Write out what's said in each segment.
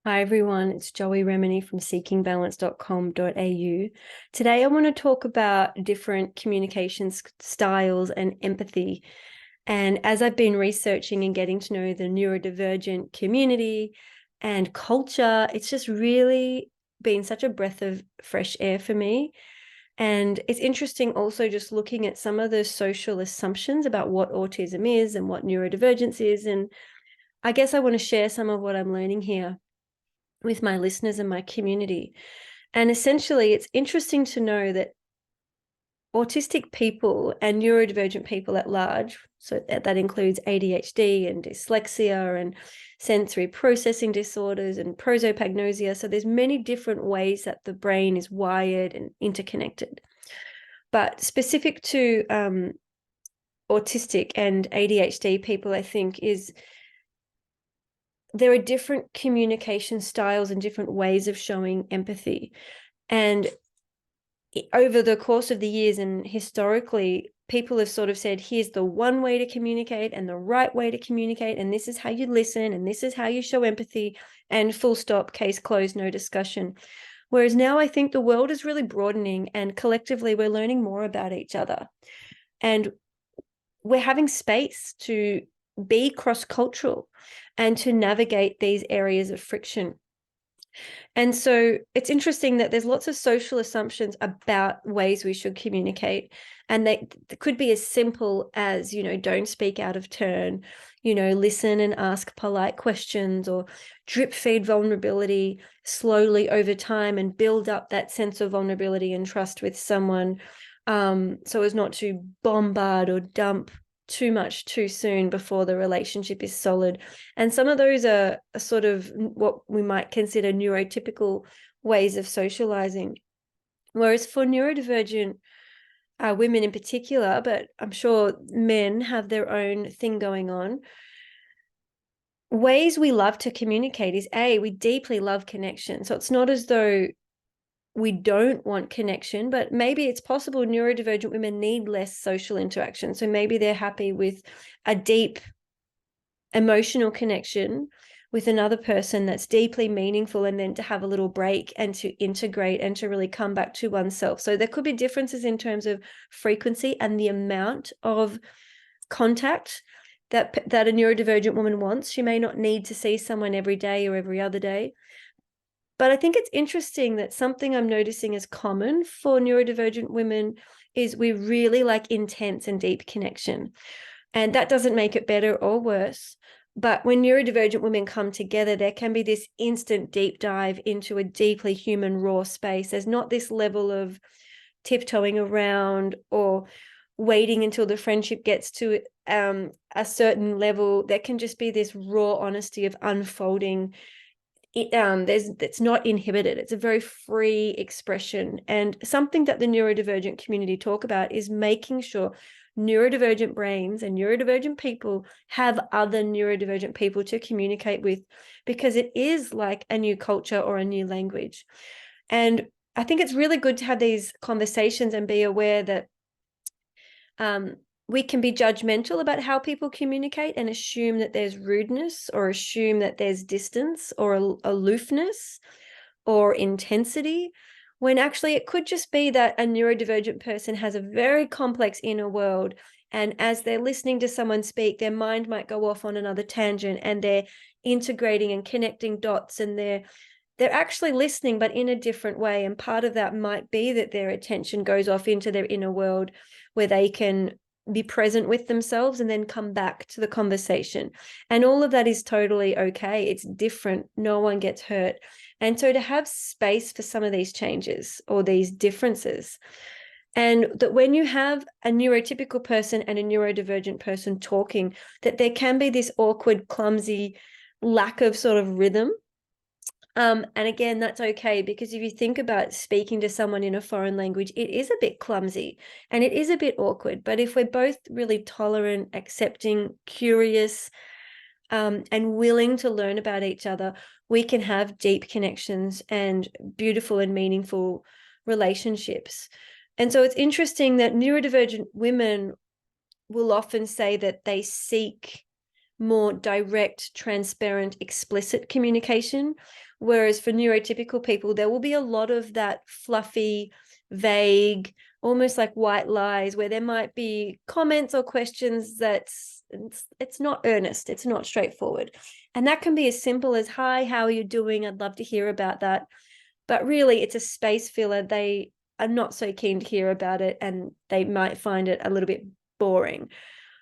Hi everyone, it's Joey Remini from seekingbalance.com.au. Today I want to talk about different communication styles and empathy. And as I've been researching and getting to know the neurodivergent community and culture, it's just really been such a breath of fresh air for me. And it's interesting also just looking at some of the social assumptions about what autism is and what neurodivergence is. And I guess I want to share some of what I'm learning here with my listeners and my community. And essentially, it's interesting to know that autistic people and neurodivergent people at large, so that includes ADHD and dyslexia and sensory processing disorders and prosopagnosia. So there's many different ways that the brain is wired and interconnected. But specific to autistic and ADHD people, I think, is there are different communication styles and different ways of showing empathy. And over the course of the years and historically, people have sort of said, here's the one way to communicate and the right way to communicate, and this is how you listen, and this is how you show empathy, and full stop, case closed, no discussion. Whereas now I think the world is really broadening, and collectively we're learning more about each other. And we're having space to be cross-cultural and to navigate these areas of friction. And so it's interesting that there's lots of social assumptions about ways we should communicate. And they could be as simple as, don't speak out of turn, listen and ask polite questions, or drip feed vulnerability slowly over time and build up that sense of vulnerability and trust with someone, so as not to bombard or dump too much too soon before the relationship is solid. And some of those are sort of what we might consider neurotypical ways of socializing. Whereas for neurodivergent women in particular, but I'm sure men have their own thing going on, ways we love to communicate is we deeply love connection. So it's not as though we don't want connection, but maybe it's possible neurodivergent women need less social interaction. So maybe they're happy with a deep emotional connection with another person that's deeply meaningful, and then to have a little break and to integrate and to really come back to oneself. So there could be differences in terms of frequency and the amount of contact that a neurodivergent woman wants. She may not need to see someone every day or every other day. But I think it's interesting that something I'm noticing is common for neurodivergent women is we really like intense and deep connection. And that doesn't make it better or worse. But when neurodivergent women come together, there can be this instant deep dive into a deeply human, raw space. There's not this level of tiptoeing around or waiting until the friendship gets to a certain level. There can just be this raw honesty of unfolding. It's not inhibited. It's a very free expression. And something that the neurodivergent community talk about is making sure neurodivergent brains and neurodivergent people have other neurodivergent people to communicate with, because it is like a new culture or a new language. And I think it's really good to have these conversations and be aware that we can be judgmental about how people communicate and assume that there's rudeness, or assume that there's distance or aloofness or intensity, when actually it could just be that a neurodivergent person has a very complex inner world. And as they're listening to someone speak, their mind might go off on another tangent, and they're integrating and connecting dots, and they're actually listening, but in a different way. And part of that might be that their attention goes off into their inner world, where they can be present with themselves and then come back to the conversation. And all of that is totally okay. It's different. No one gets hurt. And so to have space for some of these changes or these differences, and that when you have a neurotypical person and a neurodivergent person talking, that there can be this awkward, clumsy lack of sort of rhythm. And again, that's okay, because if you think about speaking to someone in a foreign language, it is a bit clumsy and it is a bit awkward. But if we're both really tolerant, accepting, curious, and willing to learn about each other, we can have deep connections and beautiful and meaningful relationships. And so it's interesting that neurodivergent women will often say that they seek more direct, transparent, explicit communication, Whereas for neurotypical people, there will be a lot of that fluffy, vague, almost like white lies, where there might be comments or questions that it's not earnest, it's not straightforward. And that can be as simple as, hi, how are you doing? I'd love to hear about that. But really, it's a space filler. They are not so keen to hear about it, and they might find it a little bit boring.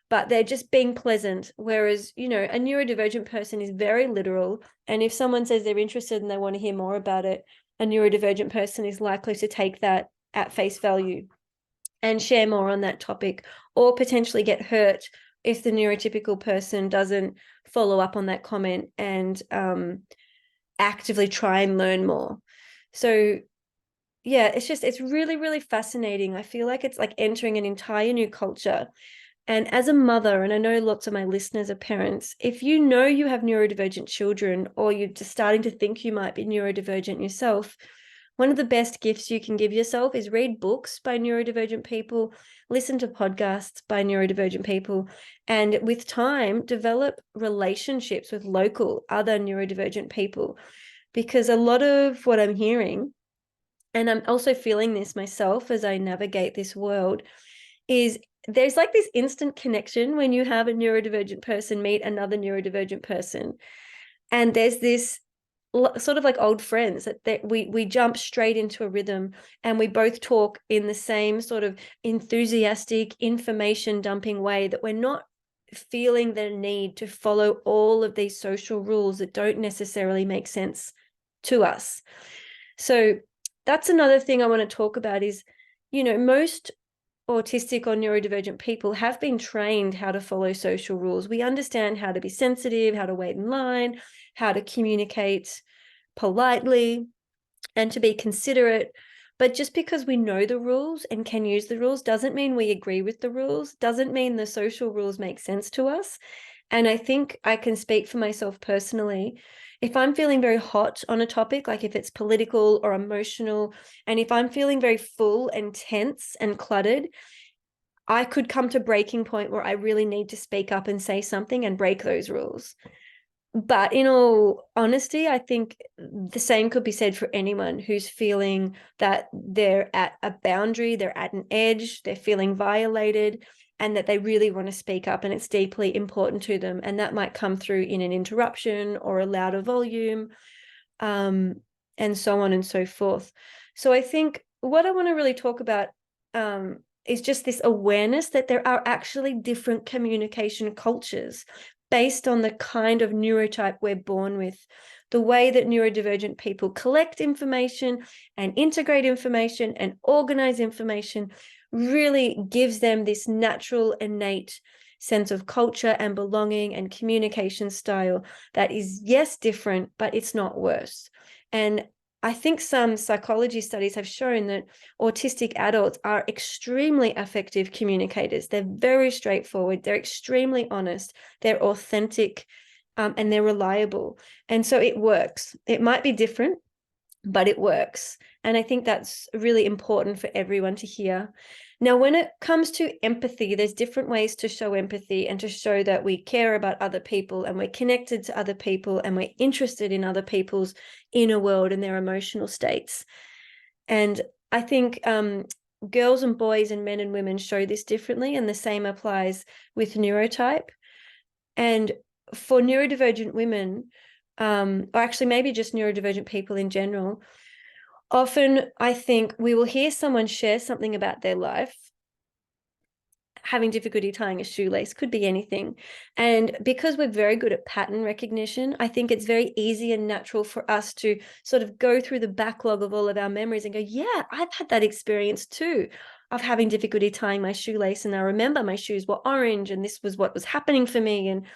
But they're just being pleasant. Whereas, a neurodivergent person is very literal. And if someone says they're interested and they want to hear more about it, a neurodivergent person is likely to take that at face value and share more on that topic, or potentially get hurt if the neurotypical person doesn't follow up on that comment and actively try and learn more. So yeah, it's really, really fascinating. I feel like it's like entering an entire new culture. And as a mother, and I know lots of my listeners are parents, if you know you have neurodivergent children, or you're just starting to think you might be neurodivergent yourself, one of the best gifts you can give yourself is read books by neurodivergent people, listen to podcasts by neurodivergent people, and with time, develop relationships with local other neurodivergent people. Because a lot of what I'm hearing, and I'm also feeling this myself as I navigate this world, is there's like this instant connection when you have a neurodivergent person meet another neurodivergent person. And there's this sort of like old friends that we jump straight into a rhythm, and we both talk in the same sort of enthusiastic information dumping way, that we're not feeling the need to follow all of these social rules that don't necessarily make sense to us. So that's another thing I want to talk about is, most autistic or neurodivergent people have been trained how to follow social rules. We understand how to be sensitive, how to wait in line, how to communicate politely, and to be considerate. But just because we know the rules and can use the rules doesn't mean we agree with the rules, doesn't mean the social rules make sense to us. And I think I can speak for myself personally. If I'm feeling very hot on a topic, like if it's political or emotional, and if I'm feeling very full and tense and cluttered, I could come to breaking point where I really need to speak up and say something and break those rules. But in all honesty, I think the same could be said for anyone who's feeling that they're at a boundary, they're at an edge, they're feeling violated, and that they really want to speak up, and it's deeply important to them. And that might come through in an interruption or a louder volume, and so on and so forth. So I think what I want to really talk about is just this awareness that there are actually different communication cultures based on the kind of neurotype we're born with. The way that neurodivergent people collect information and integrate information and organize information really gives them this natural, innate sense of culture and belonging and communication style that is, yes, different, but it's not worse. And I think some psychology studies have shown that autistic adults are extremely effective communicators. They're very straightforward. They're extremely honest. They're authentic, and they're reliable. And so it works. It might be different, but it works. And I think that's really important for everyone to hear. Now, when it comes to empathy, there's different ways to show empathy and to show that we care about other people and we're connected to other people and we're interested in other people's inner world and their emotional states. And I think girls and boys and men and women show this differently, and the same applies with neurotype. And for neurodivergent women, or actually maybe just neurodivergent people in general, often I think we will hear someone share something about their life, having difficulty tying a shoelace, could be anything. And because we're very good at pattern recognition, I think it's very easy and natural for us to sort of go through the backlog of all of our memories and go, yeah, I've had that experience too, of having difficulty tying my shoelace. And I remember my shoes were orange and this was what was happening for me. And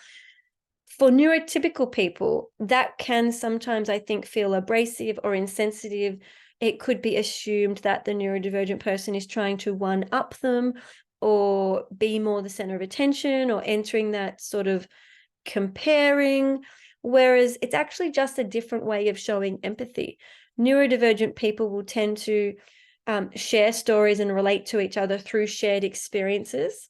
for neurotypical people, that can sometimes, I think, feel abrasive or insensitive. It could be assumed that the neurodivergent person is trying to one-up them or be more the center of attention or entering that sort of comparing, whereas it's actually just a different way of showing empathy. Neurodivergent people will tend to share stories and relate to each other through shared experiences.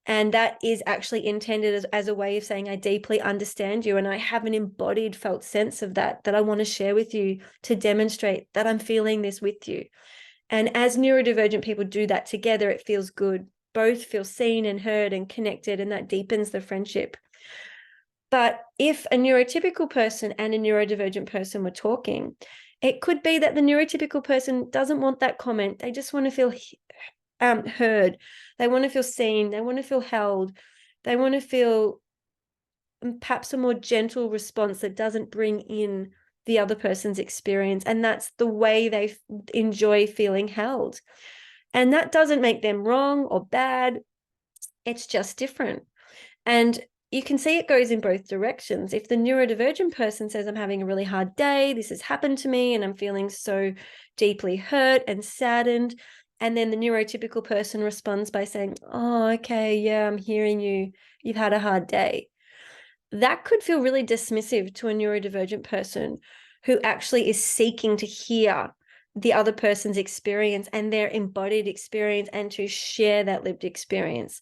And that is actually intended as a way of saying, I deeply understand you. And I have an embodied felt sense of that I want to share with you to demonstrate that I'm feeling this with you. And as neurodivergent people do that together, it feels good. Both feel seen and heard and connected, and that deepens the friendship. But if a neurotypical person and a neurodivergent person were talking, it could be that the neurotypical person doesn't want that comment. They just want to feel heard. They want to feel seen. They want to feel held. They want to feel perhaps a more gentle response that doesn't bring in the other person's experience. And that's the way they enjoy feeling held. And that doesn't make them wrong or bad. It's just different. And you can see it goes in both directions. If the neurodivergent person says, I'm having a really hard day, this has happened to me, and I'm feeling so deeply hurt and saddened. And then the neurotypical person responds by saying, oh, okay, yeah, I'm hearing you. You've had a hard day. That could feel really dismissive to a neurodivergent person who actually is seeking to hear the other person's experience and their embodied experience and to share that lived experience.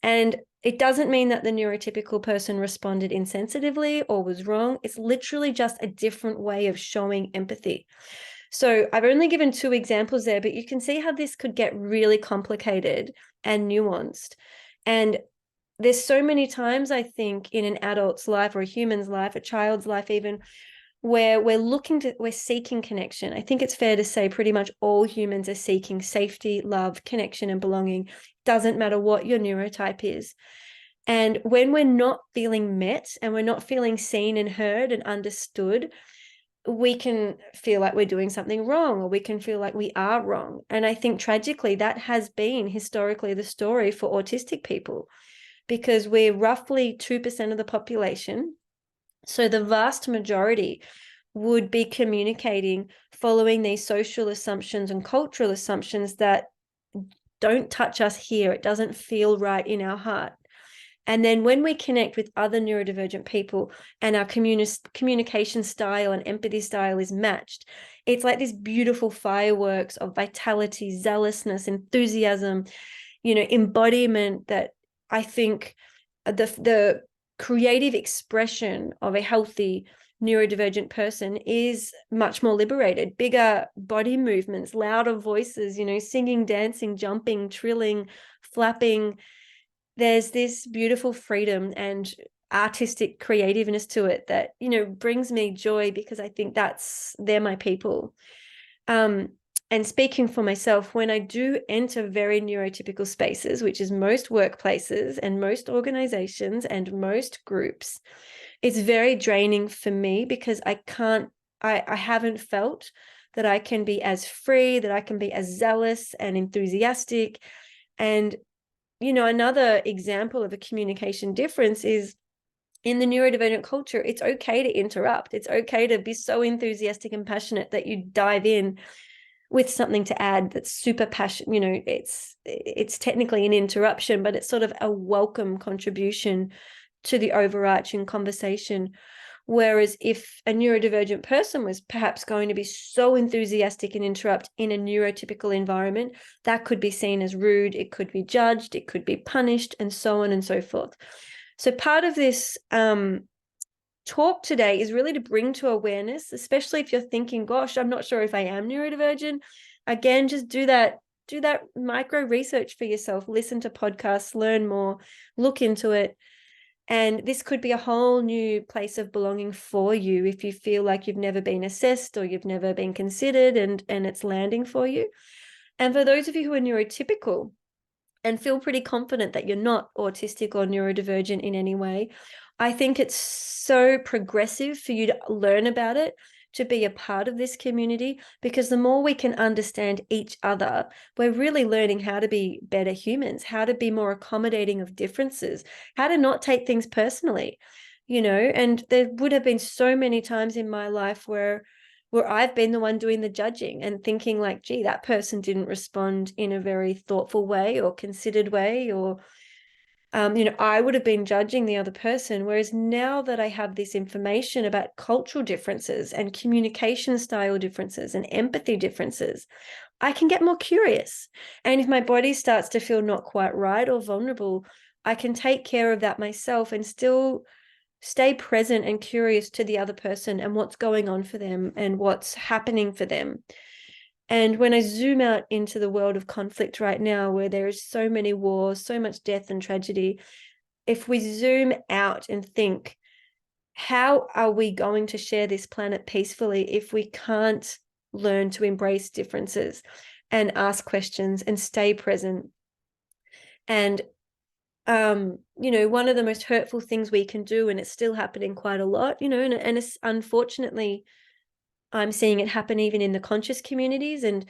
And it doesn't mean that the neurotypical person responded insensitively or was wrong. It's literally just a different way of showing empathy. So I've only given 2 examples there, but you can see how this could get really complicated and nuanced. And there's so many times, I think, in an adult's life or a human's life, a child's life even, where we're seeking connection. I think it's fair to say pretty much all humans are seeking safety, love, connection, and belonging. Doesn't matter what your neurotype is. And when we're not feeling met and we're not feeling seen and heard and understood, we can feel like we're doing something wrong, or we can feel like we are wrong. And I think tragically that has been historically the story for autistic people, because we're roughly 2% of the population. So the vast majority would be communicating following these social assumptions and cultural assumptions that don't touch us here. It doesn't feel right in our heart. And then when we connect with other neurodivergent people and our communication style and empathy style is matched, it's like this beautiful fireworks of vitality, zealousness, enthusiasm, embodiment that I think the creative expression of a healthy neurodivergent person is much more liberated. Bigger body movements, louder voices, singing, dancing, jumping, trilling, flapping. There's this beautiful freedom and artistic creativeness to it that, brings me joy, because I think they're my people. And speaking for myself, when I do enter very neurotypical spaces, which is most workplaces and most organizations and most groups, it's very draining for me, because I haven't felt that I can be as free, that I can be as zealous and enthusiastic. And, another example of a communication difference is in the neurodivergent culture, it's okay to interrupt. It's okay to be so enthusiastic and passionate that you dive in with something to add that's super passionate. It's technically an interruption, but it's sort of a welcome contribution to the overarching conversation. Whereas if a neurodivergent person was perhaps going to be so enthusiastic and interrupt in a neurotypical environment, that could be seen as rude, it could be judged, it could be punished, and so on and so forth. So part of this talk today is really to bring to awareness, especially if you're thinking, gosh, I'm not sure if I am neurodivergent. Again, just do that micro research for yourself, listen to podcasts, learn more, look into it. And this could be a whole new place of belonging for you if you feel like you've never been assessed or you've never been considered, and it's landing for you. And for those of you who are neurotypical and feel pretty confident that you're not autistic or neurodivergent in any way, I think it's so progressive for you to learn about it, to be a part of this community, because the more we can understand each other, we're really learning how to be better humans, how to be more accommodating of differences, how to not take things personally, and there would have been so many times in my life where I've been the one doing the judging and thinking like, gee, that person didn't respond in a very thoughtful way or considered way, or I would have been judging the other person. Whereas now that I have this information about cultural differences and communication style differences and empathy differences, I can get more curious. And if my body starts to feel not quite right or vulnerable, I can take care of that myself and still stay present and curious to the other person and what's going on for them and what's happening for them. And when I zoom out into the world of conflict right now, where there is so many wars, so much death and tragedy, if we zoom out and think, how are we going to share this planet peacefully if we can't learn to embrace differences and ask questions and stay present? And one of the most hurtful things we can do, and it's still happening quite a lot, and it's unfortunately, I'm seeing it happen even in the conscious communities and,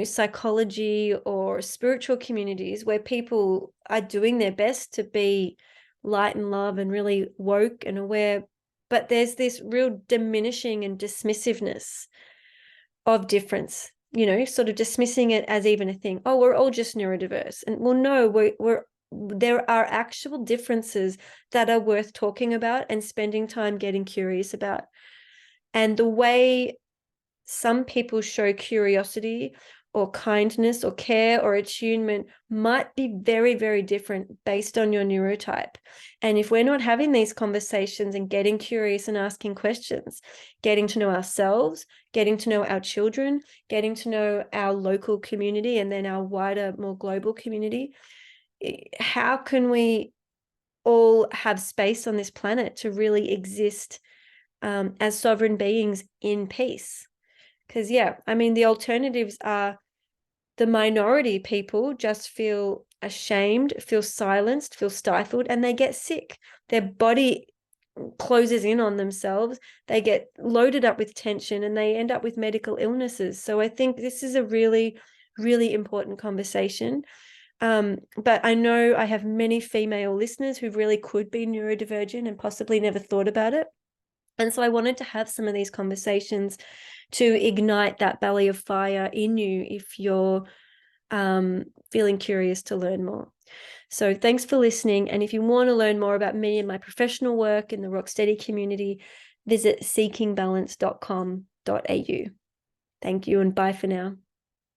psychology or spiritual communities where people are doing their best to be light and love and really woke and aware. But there's this real diminishing and dismissiveness of difference, sort of dismissing it as even a thing. Oh, we're all just neurodiverse. And well, no, there are actual differences that are worth talking about and spending time getting curious about. And the way some people show curiosity or kindness or care or attunement might be very, very different based on your neurotype. And if we're not having these conversations and getting curious and asking questions, getting to know ourselves, getting to know our children, getting to know our local community and then our wider, more global community, how can we all have space on this planet to really exist as sovereign beings in peace? Because, the alternatives are the minority people just feel ashamed, feel silenced, feel stifled, and they get sick. Their body closes in on themselves. They get loaded up with tension and they end up with medical illnesses. So I think this is a really, really important conversation. But I know I have many female listeners who really could be neurodivergent and possibly never thought about it. And so I wanted to have some of these conversations to ignite that belly of fire in you if you're feeling curious to learn more. So thanks for listening. And if you want to learn more about me and my professional work in the Rocksteady community, visit seekingbalance.com.au. Thank you and bye for now.